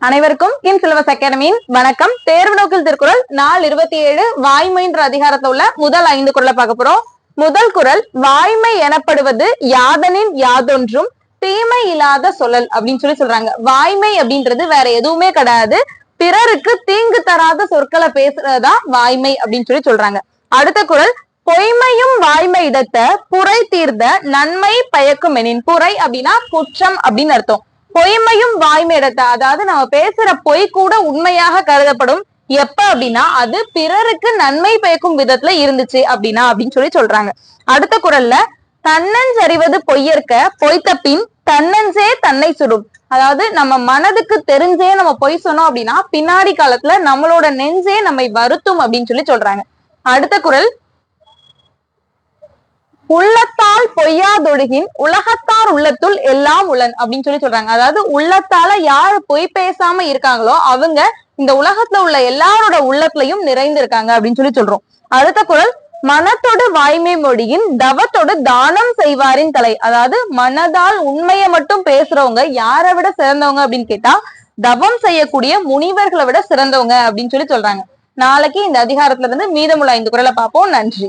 அனைவருக்கும் இன் சிலபஸ் அகாடமியின் வணக்கம். தேர்வு நோக்கில் திருக்குறள் நாள் 27 வாய்மைன்ற அதிகாரத்துல உள்ள முதல் 5 குறளை பார்க்க போறோம். முதல் குறள், வாய்மை எனப்படுவது யாதனின் யாதொன்றும் தீமை இல்லாத சொல்லல் அப்படின்னு சொல்றாங்க. வாய்மை அப்படின்றது வேற எதுவுமே கிடையாது, பிறருக்கு தீங்கு தராத சொற்களை பேசுறதா வாய்மை அப்படின்னு சொல்றாங்க. அடுத்த குறள், பொய்மையும் வாய்மை இடத்த புரை தீர்ந்த நன்மை பயக்கும் எனின். புரை அப்படின்னா குற்றம் அப்படின்னு அர்த்தம். பொய்மையும் வாய்மை இடத்த, அதாவது நம்ம பேசுற பொய் கூட உண்மையாக கருதப்படும் எப்ப அப்படின்னா அது பிறருக்கு நன்மை பயக்கும் விதத்துல இருந்துச்சு அப்படின்னா அப்படின்னு சொல்றாங்க. அடுத்த குறள்ல, தன்னஞ்சறிவது பொய்யற்க பொய்த்த பின் தன்னஞ்சே தன்னை சுடும். அதாவது நம்ம மனதுக்கு தெரிஞ்சே நம்ம பொய் சொன்னோம் அப்படின்னா பின்னாடி காலத்துல நம்மளோட நெஞ்சே நம்மை வருத்தும் அப்படின்னு சொல்றாங்க. அடுத்த குறள், உள்ளத்தால் பொய்யாதொழுகின் உலகத்தார் உள்ளத்துள் எல்லாம் உளன் அப்படின்னு சொல்றாங்க. அதாவது உள்ளத்தால யாரு பொய் பேசாம இருக்காங்களோ அவங்க இந்த உலகத்துல உள்ள எல்லாரோட உள்ளத்திலையும் நிறைந்து இருக்காங்க அப்படின்னு சொல்றோம். அடுத்த குறள், மனத்தோடு வாய்மை மொழியின் தவத்தோடு தானம் செய்வாரின் தலை. அதாவது மனதால் உண்மையை மட்டும் பேசுறவங்க யாரை விட சிறந்தவங்க அப்படின்னு கேட்டா தவம் செய்யக்கூடிய முனிவர்களை விட சிறந்தவங்க அப்படின்னு சொல்றாங்க. நாளைக்கு இந்த அதிகாரத்துல இருந்து மீதமுள்ள 5 குறளை பார்ப்போம். நன்றி.